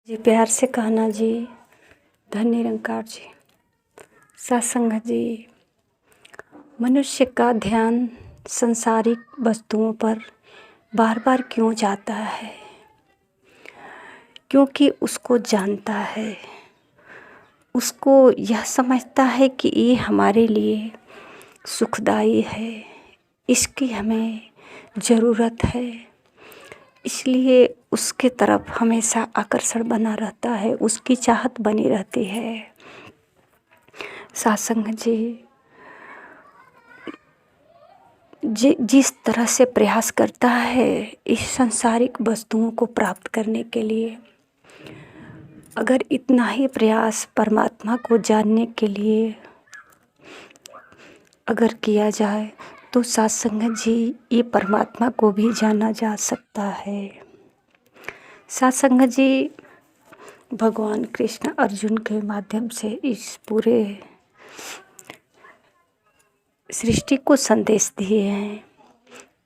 जी प्यार से कहना जी। धन निरंकार जी। सत्संग जी। मनुष्य का ध्यान संसारिक वस्तुओं पर बार बार क्यों जाता है? क्योंकि उसको जानता है, उसको यह समझता है कि ये हमारे लिए सुखदाई है, इसकी हमें ज़रूरत है, इसलिए उसके तरफ हमेशा आकर्षण बना रहता है, उसकी चाहत बनी रहती है। सत्संग जी, जिस तरह से प्रयास करता है इस सांसारिक वस्तुओं को प्राप्त करने के लिए, अगर इतना ही प्रयास परमात्मा को जानने के लिए अगर किया जाए तो सत्संग जी ये परमात्मा को भी जाना जा सकता है। सत्संग जी, भगवान कृष्ण अर्जुन के माध्यम से इस पूरे सृष्टि को संदेश दिए हैं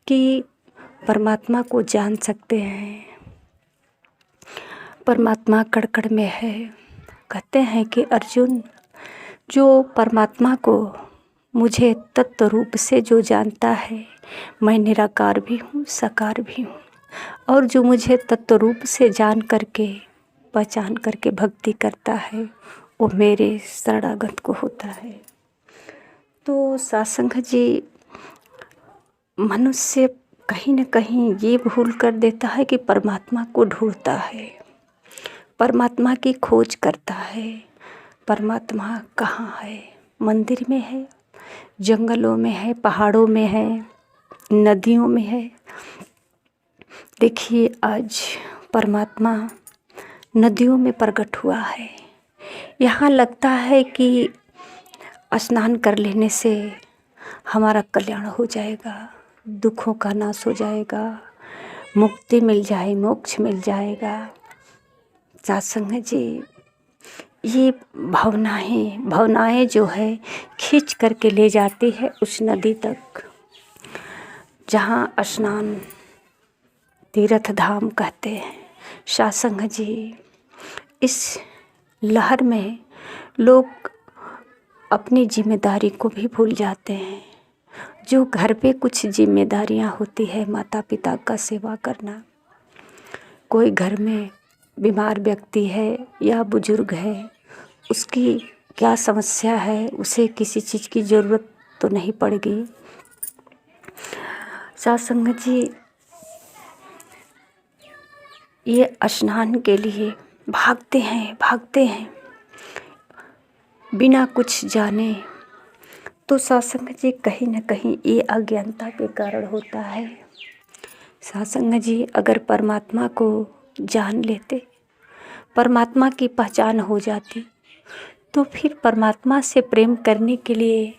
कि परमात्मा को जान सकते हैं। परमात्मा कण कण में है। कहते हैं कि अर्जुन, जो परमात्मा को मुझे तत्व रूप से जो जानता है, मैं निराकार भी हूँ, साकार भी हूँ, और जो मुझे तत्व रूप से जान करके पहचान करके भक्ति करता है वो मेरे शरणागत को होता है। तो सत्संग जी, मनुष्य कहीं न कहीं ये भूल कर देता है कि परमात्मा को ढूंढता है, परमात्मा की खोज करता है। परमात्मा कहाँ है? मंदिर में है, जंगलों में है, पहाड़ों में है, नदियों में है। देखिए आज परमात्मा नदियों में प्रकट हुआ है। यहाँ लगता है कि स्नान कर लेने से हमारा कल्याण हो जाएगा, दुखों का नाश हो जाएगा, मुक्ति मिल जाए, मोक्ष मिल जाएगा। सत्संग जी, ये भावनाएं जो है खींच करके ले जाती है उस नदी तक जहाँ स्नान तीर्थ धाम कहते हैं। सत्संग जी, इस लहर में लोग अपनी जिम्मेदारी को भी भूल जाते हैं। जो घर पे कुछ जिम्मेदारियां होती है, माता पिता का सेवा करना, कोई घर में बीमार व्यक्ति है या बुजुर्ग है, उसकी क्या समस्या है, उसे किसी चीज़ की ज़रूरत तो नहीं पड़ेगी। सत्संग जी, ये स्नान के लिए भागते हैं बिना कुछ जाने। तो सत्संग जी, कहीं न कहीं ये अज्ञानता के कारण होता है। सत्संग जी, अगर परमात्मा को जान लेते, परमात्मा की पहचान हो जाती, तो फिर परमात्मा से प्रेम करने के लिए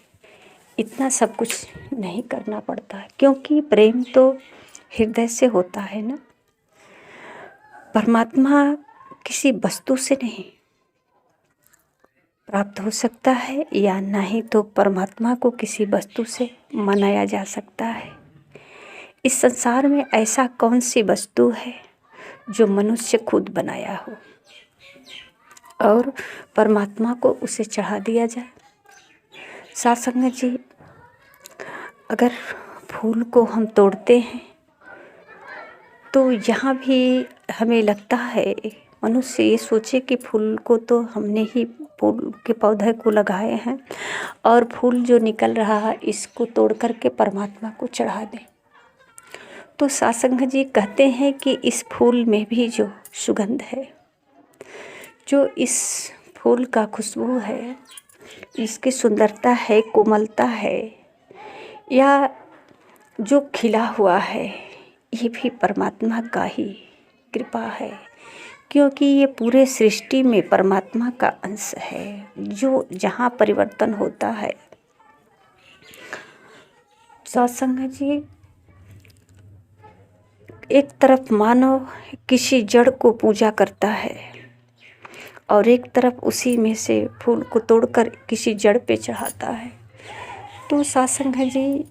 इतना सब कुछ नहीं करना पड़ता, क्योंकि प्रेम तो हृदय से होता है ना। परमात्मा किसी वस्तु से नहीं प्राप्त हो सकता है, या नहीं तो परमात्मा को किसी वस्तु से मनाया जा सकता है। इस संसार में ऐसा कौन सी वस्तु है जो मनुष्य खुद बनाया हो और परमात्मा को उसे चढ़ा दिया जाए? सत्संग जी, अगर फूल को हम तोड़ते हैं तो यहाँ भी हमें लगता है, मनुष्य ये सोचे कि फूल को तो हमने ही फूल के पौधे को लगाए हैं और फूल जो निकल रहा है इसको तोड़ करके परमात्मा को चढ़ा दें। तो सत्संग जी कहते हैं कि इस फूल में भी जो सुगंध है, जो इस फूल का खुशबू है, इसकी सुंदरता है, कोमलता है, या जो खिला हुआ है, ये भी परमात्मा का ही कृपा है, क्योंकि ये पूरे सृष्टि में परमात्मा का अंश है। जो जहाँ परिवर्तन होता है, सत्संग जी, एक तरफ मानव किसी जड़ को पूजा करता है और एक तरफ उसी में से फूल को तोड़कर किसी जड़ पे चढ़ाता है। तो सत्संग जी,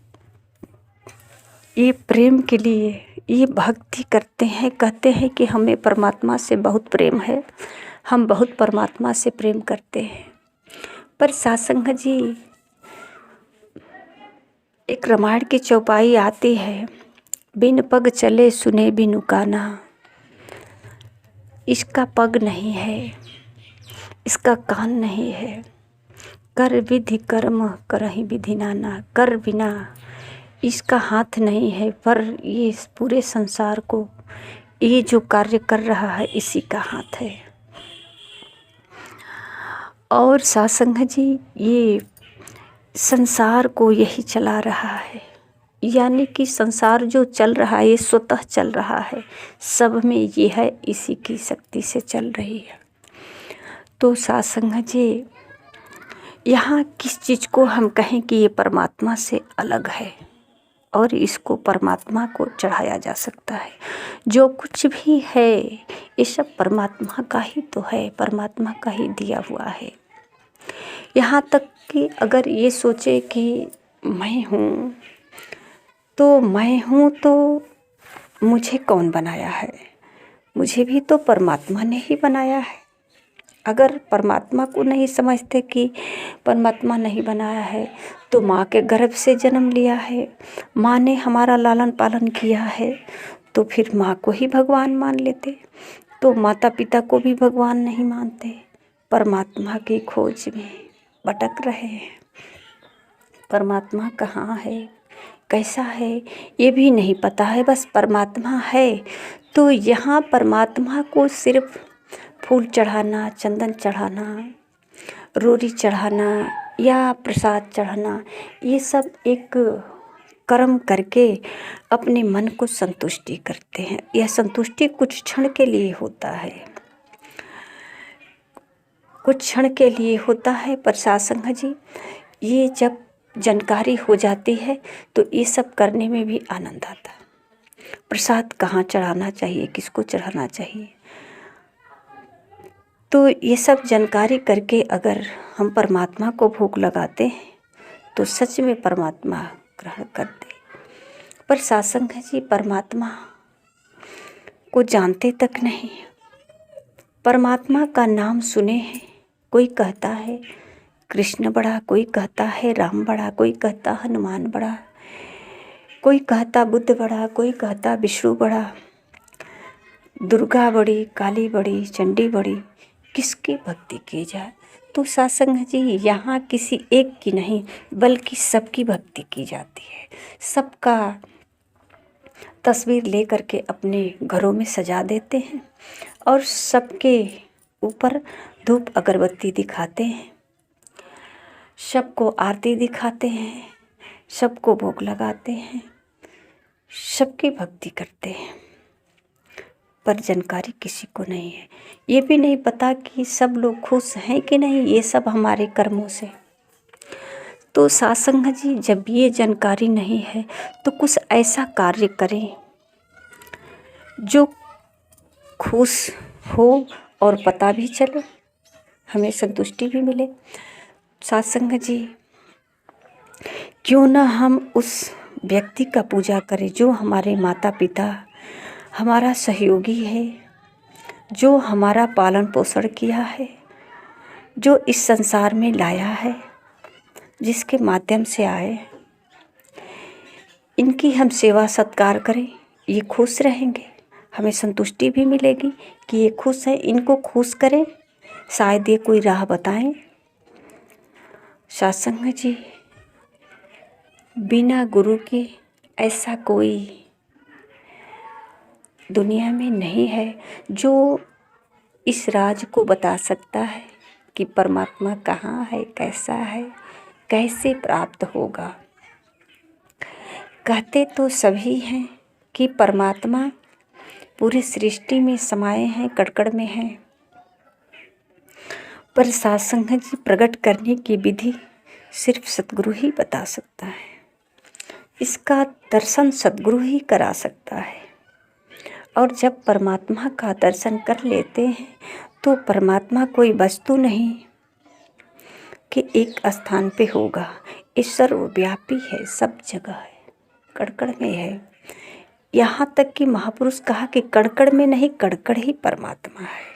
ये प्रेम के लिए ये भक्ति करते हैं, कहते हैं कि हमें परमात्मा से बहुत प्रेम है, हम बहुत परमात्मा से प्रेम करते हैं। पर सत्संग जी, एक रामायण की चौपाई आती है, बिन पग चले सुने बिनु काना। इसका पग नहीं है, इसका कान नहीं है, कर विधि कर्म करहि विधि नाना। कर बिना इसका हाथ नहीं है, पर ये पूरे संसार को ये जो कार्य कर रहा है इसी का हाथ है। और सत्संग जी, ये संसार को यही चला रहा है, यानी कि संसार जो चल रहा है ये स्वतः चल रहा है, सब में ये है, इसी की शक्ति से चल रही है। तो सत्संग जी, यहाँ किस चीज़ को हम कहें कि ये परमात्मा से अलग है और इसको परमात्मा को चढ़ाया जा सकता है। जो कुछ भी है ये सब परमात्मा का ही तो है, परमात्मा का ही दिया हुआ है। यहाँ तक कि अगर ये सोचे कि मैं हूँ तो मुझे कौन बनाया है, मुझे भी तो परमात्मा ने ही बनाया है। अगर परमात्मा को नहीं समझते कि परमात्मा नहीं बनाया है, तो माँ के गर्भ से जन्म लिया है, माँ ने हमारा लालन पालन किया है, तो फिर माँ को ही भगवान मान लेते। तो माता पिता को भी भगवान नहीं मानते, परमात्मा की खोज में भटक रहे हैं। परमात्मा कहाँ है, कैसा है, ये भी नहीं पता है, बस परमात्मा है। तो यहाँ परमात्मा को सिर्फ फूल चढ़ाना, चंदन चढ़ाना, रोरी चढ़ाना या प्रसाद चढ़ाना, ये सब एक कर्म करके अपने मन को संतुष्टि करते हैं। यह संतुष्टि कुछ क्षण के लिए होता है, कुछ क्षण के लिए होता है। पर सत्संग जी, ये जब जानकारी हो जाती है तो ये सब करने में भी आनंद आता है। प्रसाद कहाँ चढ़ाना चाहिए, किसको चढ़ाना चाहिए, तो ये सब जानकारी करके अगर हम परमात्मा को भोग लगाते हैं तो सच में परमात्मा ग्रहण करते। पर सत्संग जी, परमात्मा को जानते तक नहीं, परमात्मा का नाम सुने हैं। कोई कहता है कृष्ण बड़ा, कोई कहता है राम बड़ा, कोई कहता हनुमान बड़ा, कोई कहता बुद्ध बड़ा, कोई कहता विष्णु बड़ा, दुर्गा बड़ी, काली बड़ी, चंडी बड़ी, किसकी भक्ति की जाए। तो सत्संग जी, यहाँ किसी एक की नहीं बल्कि सबकी भक्ति की जाती है। सबका तस्वीर ले करके अपने घरों में सजा देते हैं और सबके ऊपर धूप अगरबत्ती दिखाते हैं, सबको आरती दिखाते हैं, सबको भोग लगाते हैं, सबकी भक्ति करते हैं। पर जानकारी किसी को नहीं है, ये भी नहीं पता कि सब लोग खुश हैं कि नहीं, ये सब हमारे कर्मों से। तो सत्संग जी, जब ये जानकारी नहीं है तो कुछ ऐसा कार्य करें जो खुश हो और पता भी चले, हमें संतुष्टि भी मिले। सत्संग जी, क्यों ना हम उस व्यक्ति का पूजा करें जो हमारे माता पिता, हमारा सहयोगी है, जो हमारा पालन पोषण किया है, जो इस संसार में लाया है, जिसके माध्यम से आए, इनकी हम सेवा सत्कार करें। ये खुश रहेंगे, हमें संतुष्टि भी मिलेगी कि ये खुश है, इनको खुश करें, शायद ये कोई राह बताएं। सत्संग जी, बिना गुरु के ऐसा कोई दुनिया में नहीं है जो इस राज को बता सकता है कि परमात्मा कहाँ है, कैसा है, कैसे प्राप्त होगा। कहते तो सभी हैं कि परमात्मा पूरी सृष्टि में समाये हैं, कण-कण में हैं, पर सत्संग जी, प्रकट करने की विधि सिर्फ सतगुरु ही बता सकता है। इसका दर्शन सतगुरु ही करा सकता है। और जब परमात्मा का दर्शन कर लेते हैं तो परमात्मा कोई वस्तु नहीं कि एक स्थान पे होगा, ये सर्वव्यापी है, सब जगह है, कण-कण में है। यहाँ तक कि महापुरुष कहा कि कड़कड़ में नहीं, कड़कड़ ही परमात्मा है।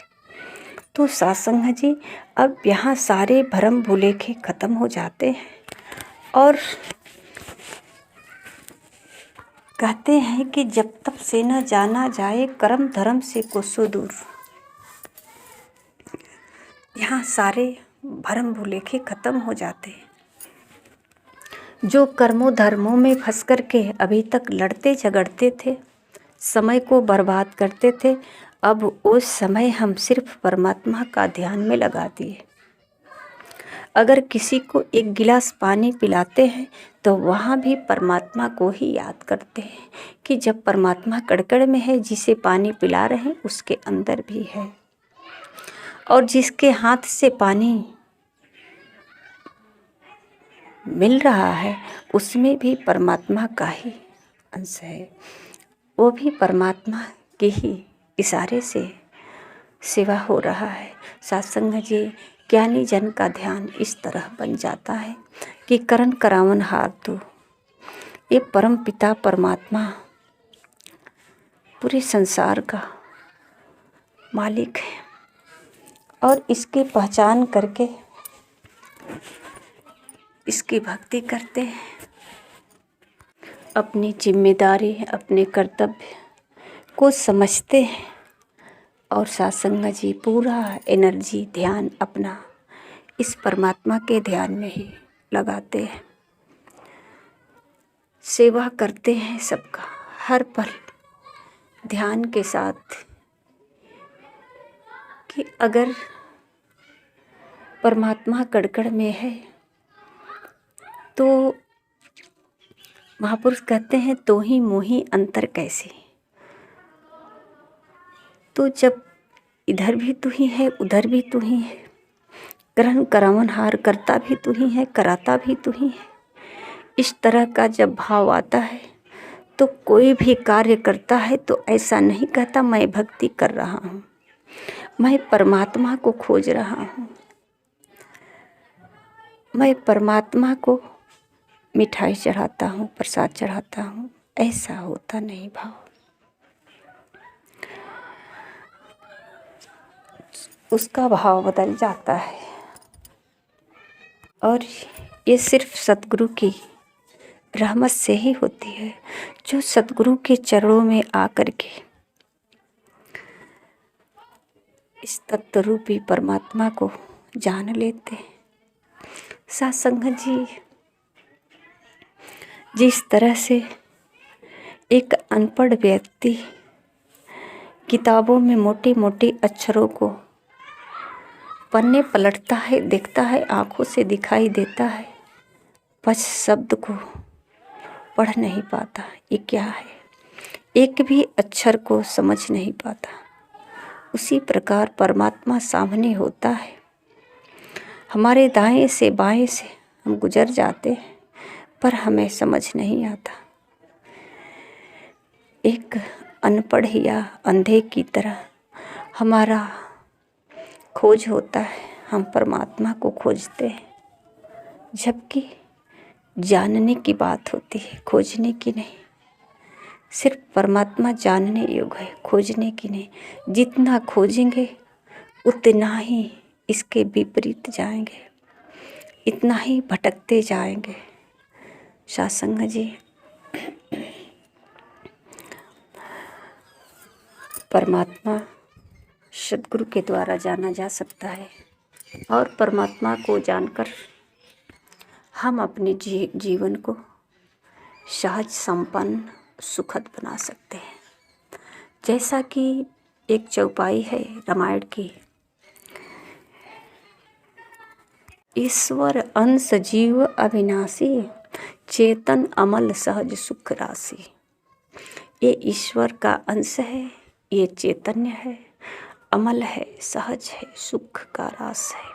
तो सत्संग जी, अब यहाँ सारे भरम भुलेखे खत्म हो जाते हैं और कहते हैं कि जब तक से न जाना जाए कर्म धर्म से कोसों दूर। यहाँ सारे भरम भुलेखे खत्म हो जाते हैं। जो कर्मों धर्मों में फंस कर के अभी तक लड़ते झगड़ते थे, समय को बर्बाद करते थे, अब उस समय हम सिर्फ परमात्मा का ध्यान में लगा दिए। अगर किसी को एक गिलास पानी पिलाते हैं तो वहाँ भी परमात्मा को ही याद करते हैं कि जब परमात्मा कड़कड़ में है, जिसे पानी पिला रहे हैं उसके अंदर भी है, और जिसके हाथ से पानी मिल रहा है उसमें भी परमात्मा का ही अंश है। वो भी परमात्मा के ही इशारे से सेवा हो रहा है। सत्संग जी, ज्ञानी जन का ध्यान इस तरह बन जाता है कि करण करावन हार तू। ये परम पिता परमात्मा पूरे संसार का मालिक है और इसकी पहचान करके इसकी भक्ति करते हैं, अपनी जिम्मेदारी अपने कर्तव्य को समझते हैं और सत्संग जी पूरा एनर्जी ध्यान अपना इस परमात्मा के ध्यान में ही लगाते हैं। सेवा करते हैं सबका, हर पल ध्यान के साथ कि अगर परमात्मा कड़कड़ में है तो महापुरुष कहते हैं तो ही मोही अंतर कैसे। तो जब इधर भी तू ही है उधर भी तू ही है, ग्रहण करावन हार करता भी तू ही है, कराता भी तू ही है, इस तरह का जब भाव आता है तो कोई भी कार्य करता है तो ऐसा नहीं कहता मैं भक्ति कर रहा हूँ, मैं परमात्मा को खोज रहा हूँ, मैं परमात्मा को मिठाई चढ़ाता हूँ, प्रसाद चढ़ाता हूँ, ऐसा होता नहीं भाव। उसका भाव बदल जाता है और ये सिर्फ सतगुरु की रहमत से ही होती है, जो सतगुरु के चरणों में आकर के इस तत्व रूपी परमात्मा को जान लेते हैं। सत्संग जी, जिस तरह से एक अनपढ़ व्यक्ति किताबों में मोटी मोटी अक्षरों को पन्ने पलटता है, देखता है, आँखों से दिखाई देता है, बस शब्द को पढ़ नहीं पाता ये क्या है, एक भी अक्षर को समझ नहीं पाता, उसी प्रकार परमात्मा सामने होता है, हमारे दाएं से बाएं से हम गुजर जाते हैं पर हमें समझ नहीं आता। एक अनपढ़ या अंधे की तरह हमारा खोज होता है, हम परमात्मा को खोजते हैं, जबकि जानने की बात होती है, खोजने की नहीं। सिर्फ परमात्मा जानने योग्य है, खोजने की नहीं। जितना खोजेंगे उतना ही इसके विपरीत जाएंगे, इतना ही भटकते जाएंगे। सत्संग जी, परमात्मा सद्गुरु के द्वारा जाना जा सकता है और परमात्मा को जानकर हम अपने जीवन को सहज संपन्न सुखद बना सकते हैं। जैसा कि एक चौपाई है रामायण की, ईश्वर अंश जीव अविनाशी, चेतन अमल सहज सुख राशि। ये ईश्वर का अंश है, ये चैतन्य है, अमल है, सहज है, सुख का रास है।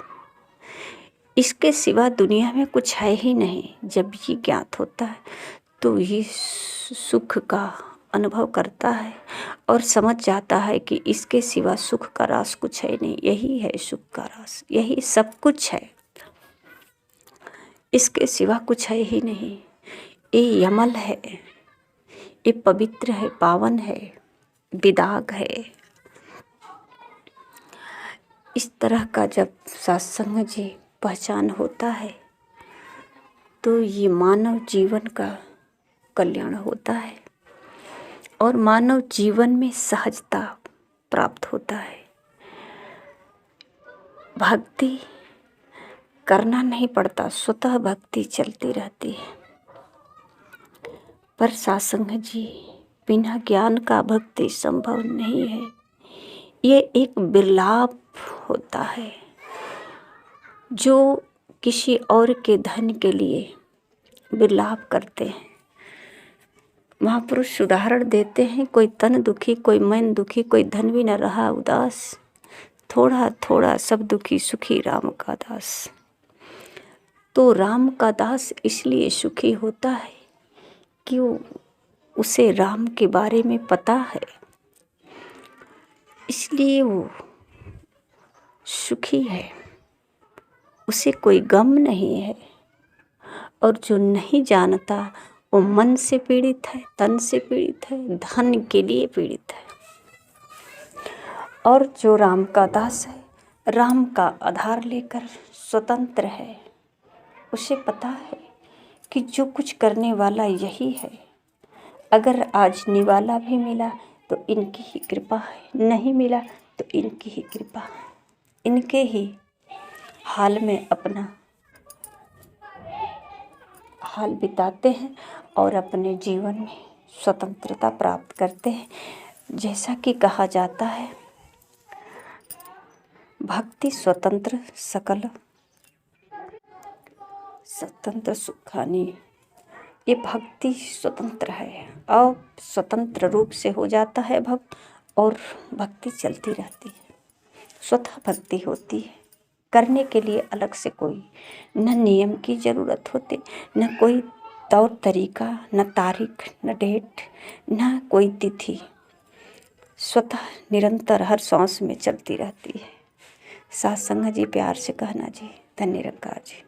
इसके सिवा दुनिया में कुछ है ही नहीं। जब ये ज्ञात होता है तो ये सुख का अनुभव करता है और समझ जाता है कि इसके सिवा सुख का रास कुछ है नहीं, यही है सुख का रास, यही सब कुछ है, इसके सिवा कुछ है ही नहीं। ये अमल है, ये पवित्र है, पावन है, विदाग है। इस तरह का जब सत्संग जी पहचान होता है तो ये मानव जीवन का कल्याण होता है और मानव जीवन में सहजता प्राप्त होता है। भक्ति करना नहीं पड़ता, स्वतः भक्ति चलती रहती है। पर सत्संग जी बिना ज्ञान का भक्ति संभव नहीं है। ये एक विलाप होता है जो किसी और के धन के लिए विलाप करते हैं। महापुरुष उदाहरण देते हैं, कोई तन दुखी, कोई मन दुखी, कोई धन भी न रहा उदास, थोड़ा थोड़ा सब दुखी, सुखी राम का दास। तो राम का दास इसलिए सुखी होता है कि उसे राम के बारे में पता है, इसलिए वो सुखी है, उसे कोई गम नहीं है। और जो नहीं जानता वो मन से पीड़ित है, तन से पीड़ित है, धन के लिए पीड़ित है। और जो राम का दास है, राम का आधार लेकर स्वतंत्र है, उसे पता है कि जो कुछ करने वाला यही है। अगर आज निवाला भी मिला तो इनकी ही कृपा है, नहीं मिला तो इनकी ही कृपा है। इनके ही हाल में अपना हाल बिताते हैं और अपने जीवन में स्वतंत्रता प्राप्त करते हैं। जैसा कि कहा जाता है, भक्ति स्वतंत्र सकल स्वतंत्र सुखानी। ये भक्ति स्वतंत्र है और स्वतंत्र रूप से हो जाता है भक्त, और भक्ति चलती रहती है। स्वतः भक्ति होती है, करने के लिए अलग से कोई न नियम की ज़रूरत होती, न कोई तौर तरीका, न तारीख, न डेट, न कोई तिथि। स्वतः निरंतर हर सांस में चलती रहती है। सत्संग जी प्यार से कहना जी। धन्य निरंकार जी।